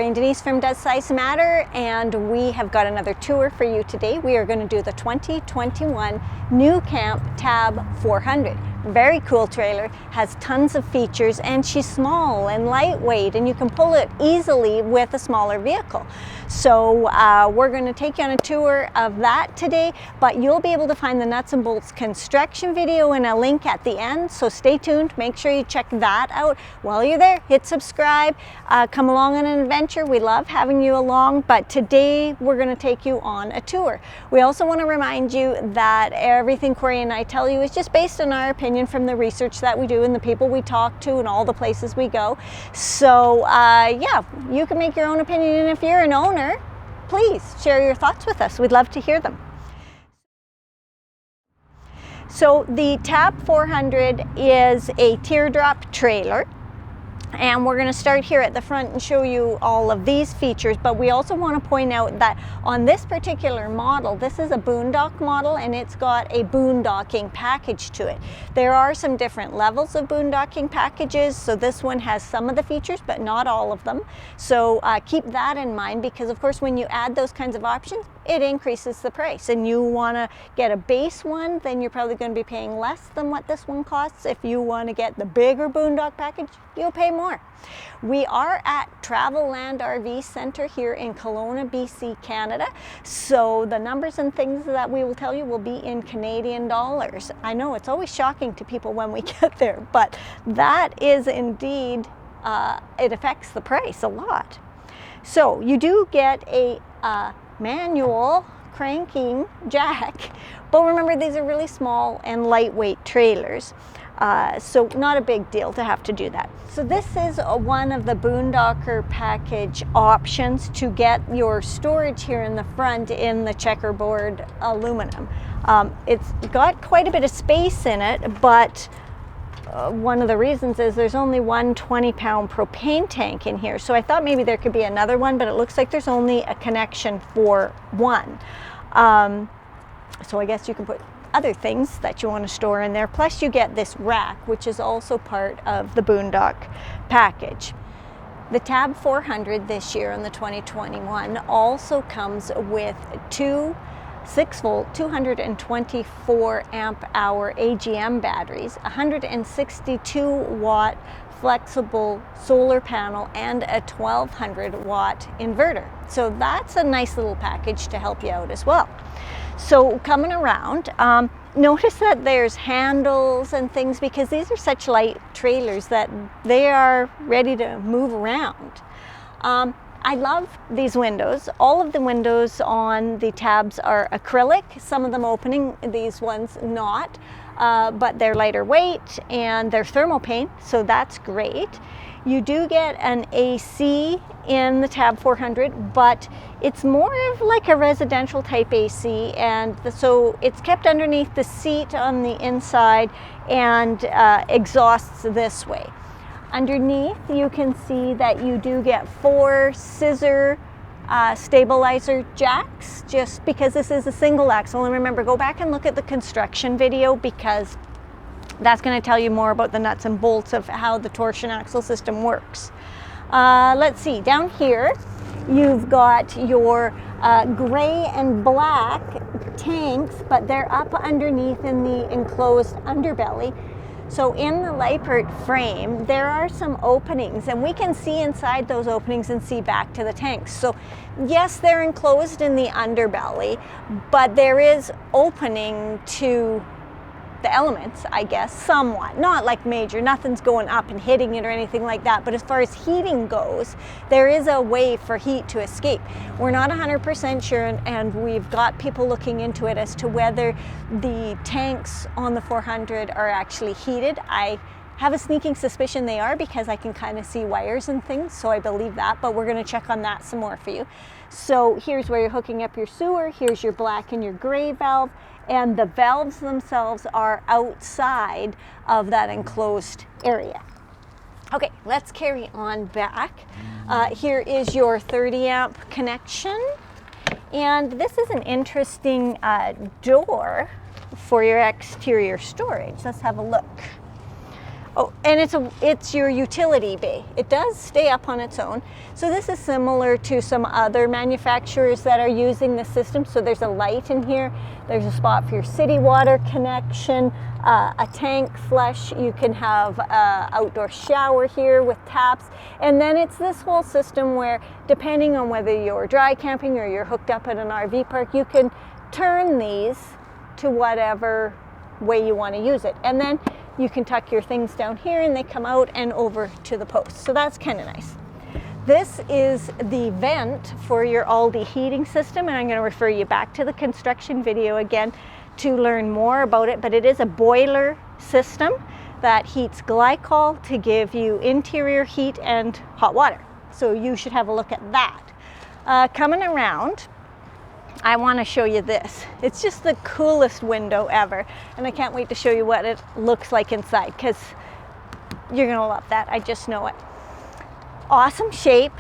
Corey and Denise from Does Size Matter, and we have got another tour for you today. We are going to do the 2021 nuCamp Tab 400. Very cool trailer, has tons of features, and she's small and lightweight, and you can pull it easily with a smaller vehicle. So we're going to take you on a tour of that today, but you'll be able to find the nuts and bolts construction video and a link at the end, so stay tuned. Make sure you check that out. While you're there, hit subscribe, come along on an adventure. We love having you along, but today we're going to take you on a tour. We also want to remind you that everything Corey and I tell you is just based on our opinion from the research that we do and the people we talk to and all the places we go. So yeah, you can make your own opinion, and if you're an owner, please share your thoughts with us. We'd love to hear them. So the Tab 400 is a teardrop trailer, and we're going to start here at the front and show you all of these features, but we also want to point out that on this particular model, this is a boondock model, and it's got a boondocking package to it. There are some different levels of boondocking packages, so this one has some of the features but not all of them. So keep that in mind, because of course when you add those kinds of options, it increases the price, and you want to get a base one, then you're probably going to be paying less than what this one costs. If you want to get the bigger boondock package, you'll pay more. We are at Travel Land RV Center here in Kelowna, BC, Canada. So the numbers and things that we will tell you will be in Canadian dollars. I know it's always shocking to people when we get there, but that is indeed, it affects the price a lot. So you do get a manual cranking jack, but remember, these are really small and lightweight trailers, so not a big deal to have to do that. So this is one of the boondocker package options to get your storage here in the front in the checkerboard aluminum. It's got quite a bit of space in it, but one of the reasons is there's only one 20-pound propane tank in here. So I thought maybe there could be another one, but it looks like there's only a connection for one. So I guess you can put other things that you want to store in there. Plus you get this rack, which is also part of the boondock package. The Tab 400 this year in the 2021 also comes with two 6-volt 224 amp hour AGM batteries, 162 watt flexible solar panel, and a 1200 watt inverter. So that's a nice little package to help you out as well. So coming around, notice that there's handles and things, because these are such light trailers that they are ready to move around. I love these windows. All of the windows on the tabs are acrylic, some of them opening, these ones not, but they're lighter weight and they're thermal paint, so that's great. You do get an AC in the Tab 400, but it's more of like a residential type AC, and so it's kept underneath the seat on the inside and exhausts this way. Underneath, you can see that you do get 4 scissor stabilizer jacks, just because this is a single axle. And remember, go back and look at the construction video, because that's going to tell you more about the nuts and bolts of how the torsion axle system works. Let's see, down here you've got your gray and black tanks, but they're up underneath in the enclosed underbelly. So in the Lippert frame, there are some openings, and we can see inside those openings and see back to the tanks. So yes, they're enclosed in the underbelly, but there is opening to the elements, I guess, somewhat. Not like major, nothing's going up and hitting it or anything like that, but as far as heating goes, there is a way for heat to escape. We're not 100% sure, and we've got people looking into it as to whether the tanks on the 400 are actually heated. I have a sneaking suspicion they are, because I can kind of see wires and things, so I believe that, but we're going to check on that some more for you. So here's where you're hooking up your sewer, here's your black and your gray valve, and the valves themselves are outside of that enclosed area. Okay, let's carry on back. Here is your 30 amp connection, and this is an interesting door for your exterior storage. Let's have a look. Oh, and it's your utility bay. It does stay up on its own. So this is similar to some other manufacturers that are using the system. So there's a light in here. There's a spot for your city water connection, a tank flush. You can have an outdoor shower here with taps. And then it's this whole system where, depending on whether you're dry camping or you're hooked up at an RV park, you can turn these to whatever way you want to use it. And then you can tuck your things down here and they come out and over to the post. So that's kind of nice. This is the vent for your Alde heating system, and I'm going to refer you back to the construction video again to learn more about it. But it is a boiler system that heats glycol to give you interior heat and hot water. So you should have a look at that. Coming around, I want to show you this. It's just the coolest window ever, and I can't wait to show you what it looks like inside, because you're gonna love that. I just know it. Awesome shape,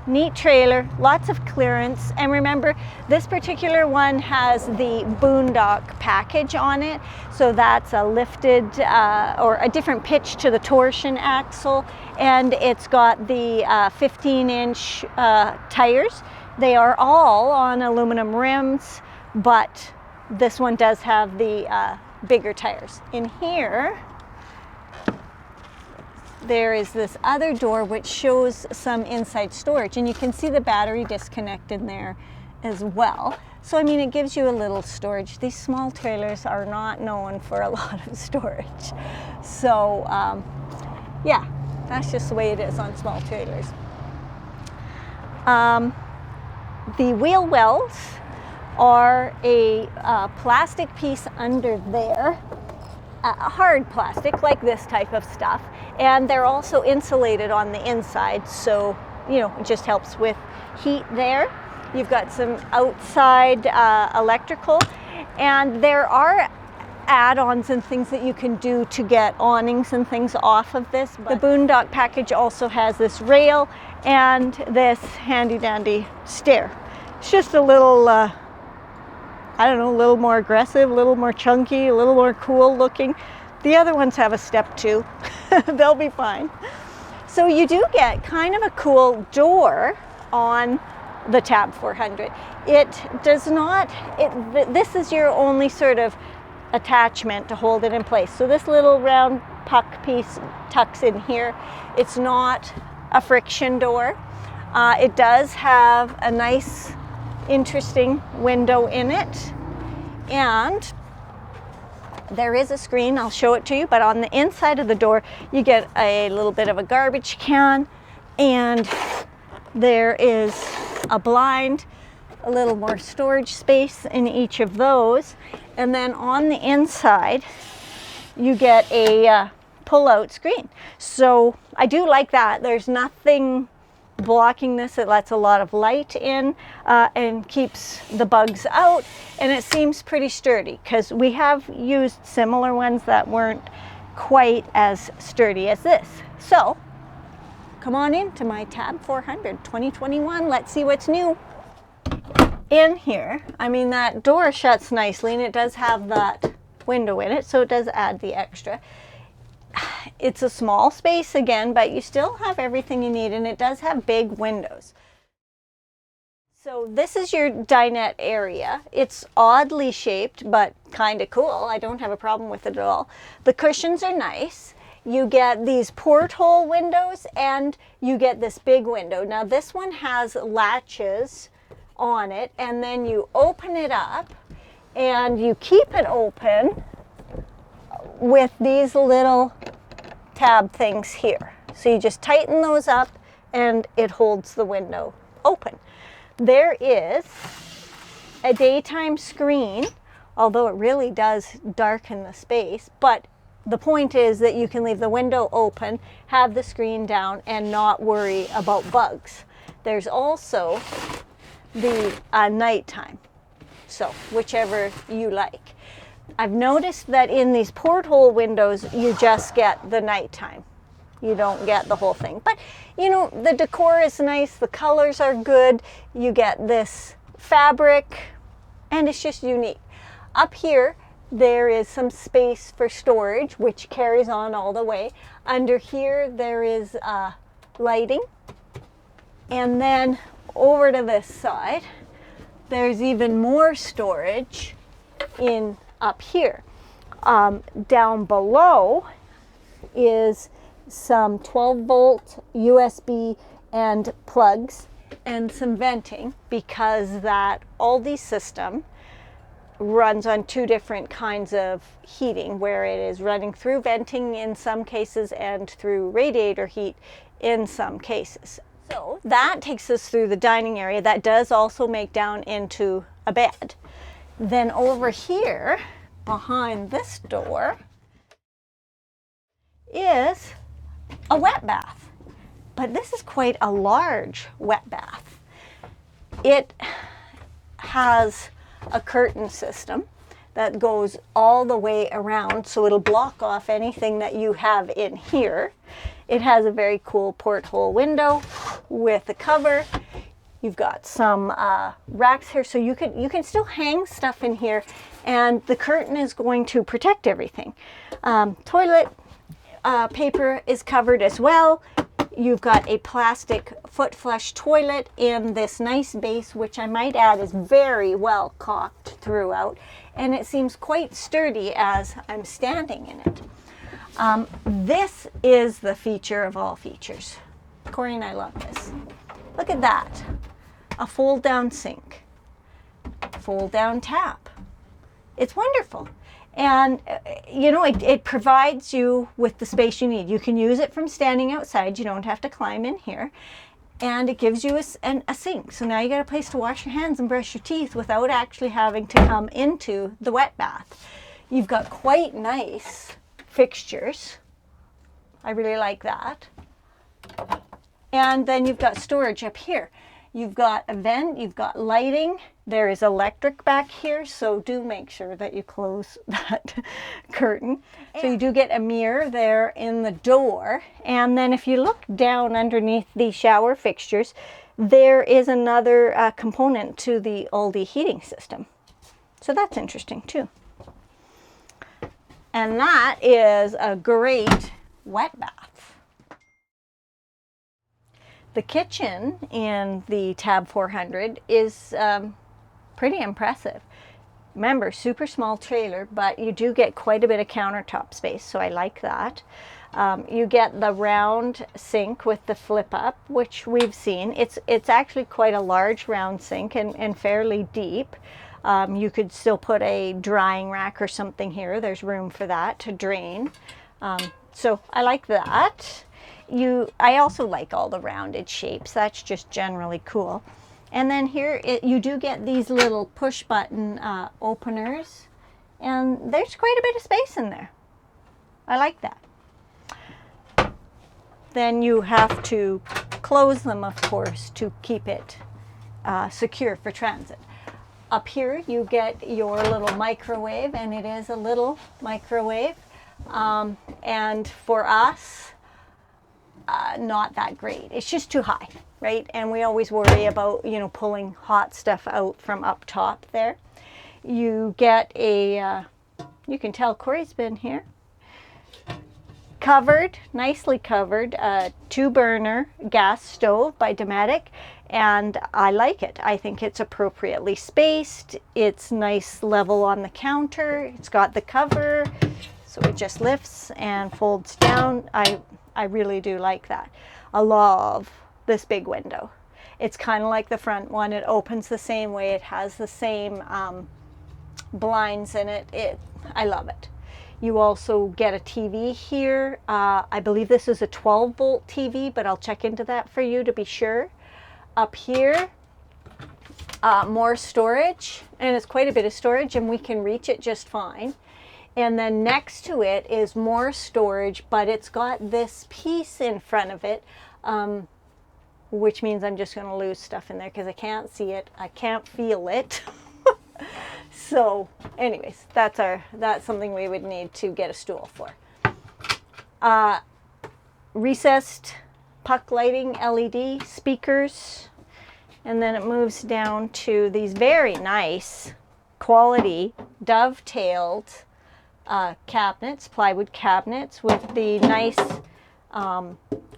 neat trailer, lots of clearance, and remember, this particular one has the boondock package on it, so that's a lifted or a different pitch to the torsion axle, and it's got the 15-inch tires. They are all on aluminum rims, but this one does have the bigger tires. In here, there is this other door which shows some inside storage, and you can see the battery disconnect in there as well. So I mean, it gives you a little storage. These small trailers are not known for a lot of storage. So yeah, that's just the way it is on small trailers. The wheel wells are a plastic piece under there, hard plastic like this type of stuff, and they're also insulated on the inside, so you know, it just helps with heat there. You've got some outside electrical, and there are add-ons and things that you can do to get awnings and things off of this. But the boondock package also has this rail and this handy dandy stair. It's just a little, I don't know, a little more aggressive, a little more chunky, a little more cool looking. The other ones have a step too. They'll be fine. So you do get kind of a cool door on the Tab 400. It does not, this is your only sort of attachment to hold it in place. So this little round puck piece tucks in here. It's not a friction door. It does have a nice, interesting window in it, and there is a screen. I'll show it to you, but on the inside of the door you get a little bit of a garbage can, and there is a blind, a little more storage space in each of those. And then on the inside you get a pull-out screen. So I do like that. There's nothing blocking this. It lets a lot of light in and keeps the bugs out, and it seems pretty sturdy, because we have used similar ones that weren't quite as sturdy as this. So come on into my Tab 400 2021. Let's see what's new in here. I mean, that door shuts nicely, and it does have that window in it, so it does add the extra. It's a small space again, but you still have everything you need, and it does have big windows. So this is your dinette area. It's oddly shaped, but kind of cool. I don't have a problem with it at all. The cushions are nice. You get these porthole windows, and you get this big window. Now this one has latches on it, and then you open it up and you keep it open with these little tab things here. So you just tighten those up and it holds the window open. There is a daytime screen, although it really does darken the space, but the point is that you can leave the window open, have the screen down, and not worry about bugs. There's also the nighttime, so whichever you like. I've noticed that in these porthole windows, you just get the nighttime. You don't get the whole thing. But, you know, the decor is nice, the colors are good, you get this fabric, and it's just unique. Up here, there is some space for storage, which carries on all the way. Under here, there is lighting. And then over to this side, there's even more storage in up here. Down below is some 12-volt USB and plugs and some venting, because that Alde system runs on two different kinds of heating, where it is running through venting in some cases and through radiator heat in some cases. So that takes us through the dining area. That does also make down into a bed. Then over here, behind this door, is a wet bath. But this is quite a large wet bath. It has a curtain system that goes all the way around, so it'll block off anything that you have in here. It has a very cool porthole window with a cover. You've got some racks here, so you can still hang stuff in here, and the curtain is going to protect everything. Toilet paper is covered as well. You've got a plastic foot flush toilet in this nice base, which I might add is very well caulked throughout, and it seems quite sturdy as I'm standing in it. This is the feature of all features. Corey and I love this. Look at that. A fold down sink, fold down tap. It's wonderful. And you know, it provides you with the space you need. You can use it from standing outside. You don't have to climb in here. And it gives you a sink. So now you got a place to wash your hands and brush your teeth without actually having to come into the wet bath. You've got quite nice fixtures. I really like that. And then you've got storage up here. You've got a vent, you've got lighting. There is electric back here, so do make sure that you close that curtain. So you do get a mirror there in the door. And then if you look down underneath the shower fixtures, there is another component to the Alde heating system. So that's interesting too. And that is a great wet bath. The kitchen in the Tab 400 is pretty impressive. Remember, super small trailer, but you do get quite a bit of countertop space, so I like that. You get the round sink with the flip up, which we've seen. It's actually quite a large round sink and fairly deep. You could still put a drying rack or something here. There's room for that to drain. So I like that. I also like all the rounded shapes. That's just generally cool. And then here you do get these little push button openers, and there's quite a bit of space in there. I like that. Then you have to close them, of course, to keep it secure for transit. Up here you get your little microwave, and it is a little microwave. And for us, not that great. It's just too high, right? And we always worry about, you know, pulling hot stuff out from up top there. You get a, you can tell Corey's been here, covered, nicely covered, 2-burner gas stove by Dinette, and I like it. I think it's appropriately spaced. It's nice level on the counter. It's got the cover, so it just lifts and folds down. I really do like that. I love this big window. It's kind of like the front one. It opens the same way. It has the same blinds in it. I love it. You also get a TV here. I believe this is a 12-volt TV, but I'll check into that for you to be sure. Up here, more storage, and it's quite a bit of storage, and we can reach it just fine. And then next to it is more storage, but it's got this piece in front of it, which means I'm just going to lose stuff in there because I can't see it. I can't feel it. So anyways, that's something we would need to get a stool for. Recessed puck lighting, LED speakers, and then it moves down to these very nice quality dovetailed cabinets, plywood cabinets with the nice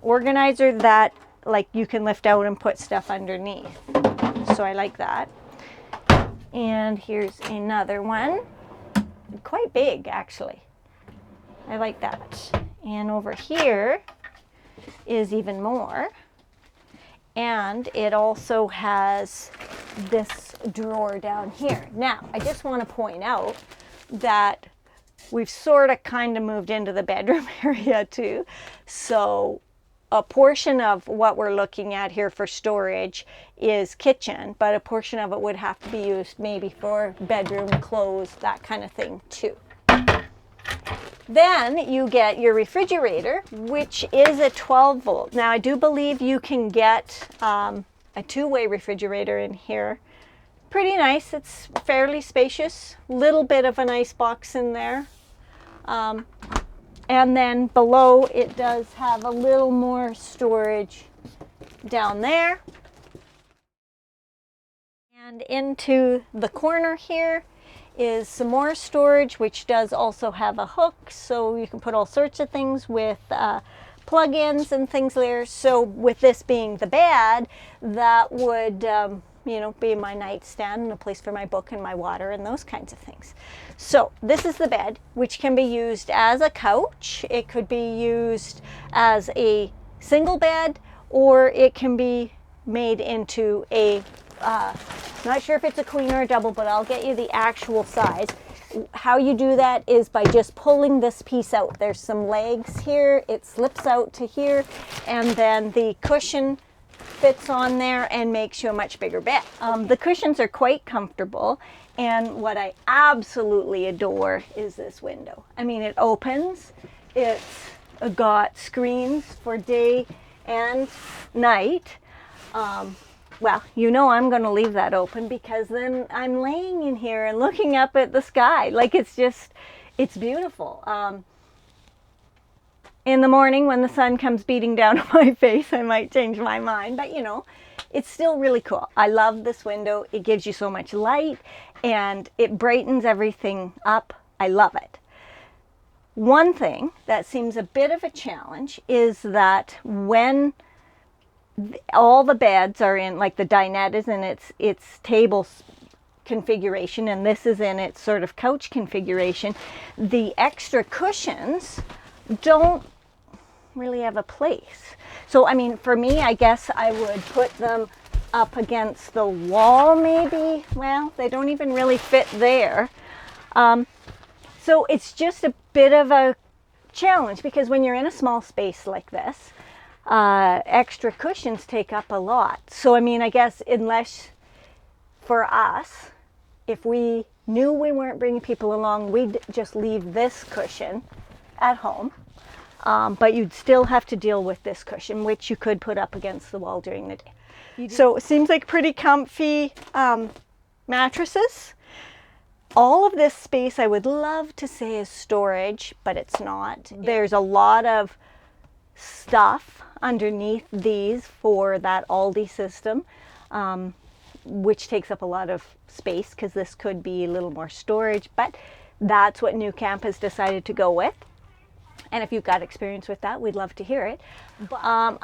organizer that like you can lift out and put stuff underneath. So I like that. And here's another one, quite big actually. I like that. And over here is even more. And it also has this drawer down here. Now, I just want to point out that we've sort of kind of moved into the bedroom area too. So a portion of what we're looking at here for storage is kitchen, but a portion of it would have to be used maybe for bedroom, clothes, that kind of thing too. Then you get your refrigerator, which is a 12 volt. Now I do believe you can get a two-way refrigerator in here. Pretty nice. It's fairly spacious. Little bit of an ice box in there. And then below it does have a little more storage down there. And into the corner here is some more storage, which does also have a hook, so you can put all sorts of things with plug-ins and things there. So with this being the bed, that would you know, be my nightstand and a place for my book and my water and those kinds of things. So this is the bed, which can be used as a couch. It could be used as a single bed, or it can be made into a not sure if it's a queen or a double, but I'll get you the actual size. How you do that is by just pulling this piece out. There's some legs here, it slips out to here, and then the cushion fits on there and makes you a much bigger bed. The cushions are quite comfortable, and what I absolutely adore is this window. I mean, it opens, it's got screens for day and night. Well, you know I'm going to leave that open because then I'm laying in here and looking up at the sky. Like it's beautiful. In the morning when the sun comes beating down on my face, I might change my mind, but you know, it's still really cool. I love this window. It gives you so much light and it brightens everything up. I love it. One thing that seems a bit of a challenge is that when all the beds are in, like the dinette is in its table configuration and this is in its sort of couch configuration, the extra cushions don't really have a place. So I mean, for me, I guess I would put them up against the wall maybe. Well, they don't even really fit there. So it's just a bit of a challenge because when you're in a small space like this, extra cushions take up a lot. So I mean, I guess unless for us, if we knew we weren't bringing people along, we'd just leave this cushion at home. But you'd still have to deal with this cushion, which you could put up against the wall during the day. So it seems like pretty comfy mattresses. All of this space I would love to say is storage, but it's not. There's a lot of stuff underneath these for that Alde system, which takes up a lot of space because this could be a little more storage, but that's what nuCamp has decided to go with. And if you've got experience with that, we'd love to hear it.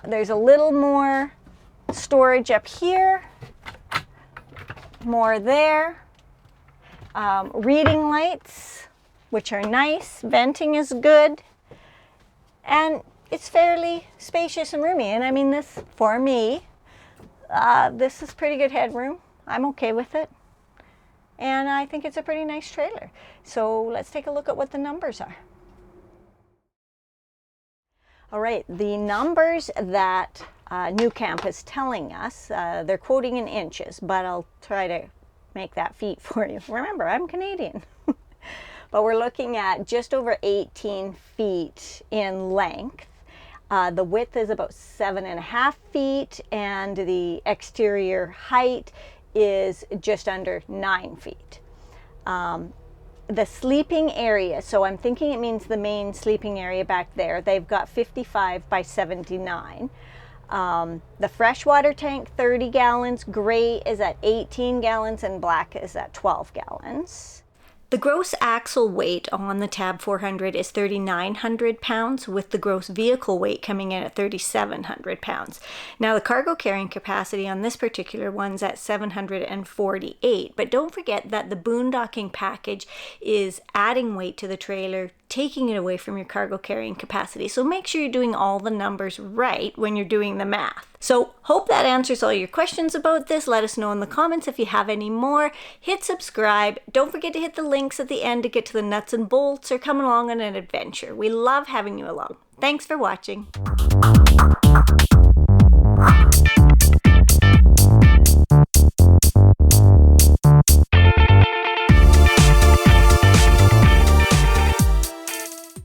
There's a little more storage up here, more there. Reading lights, which are nice. Venting is good. And it's fairly spacious and roomy. And I mean, this, for me, this is pretty good headroom. I'm okay with it. And I think it's a pretty nice trailer. So let's take a look at what the numbers are. All right, the numbers that nuCamp is telling us, they're quoting in inches, but I'll try to make that feet for you. Remember, I'm Canadian. But we're looking at just over 18 feet in length. The width is about 7.5 feet, and the exterior height is just under 9 feet. The sleeping area, so I'm thinking it means the main sleeping area back there, they've got 55 by 79. The freshwater tank, 30 gallons, gray is at 18 gallons, and black is at 12 gallons. The gross axle weight on the Tab 400 is 3,900 pounds, with the gross vehicle weight coming in at 3,700 pounds. Now the cargo carrying capacity on this particular one's at 748, but don't forget that the boondocking package is adding weight to the trailer, taking it away from your cargo carrying capacity. So make sure you're doing all the numbers right when you're doing the math. So hope that answers all your questions about this. Let us know in the comments if you have any more. Hit subscribe. Don't forget to hit the links at the end to get to the nuts and bolts or come along on an adventure. We love having you along. Thanks for watching.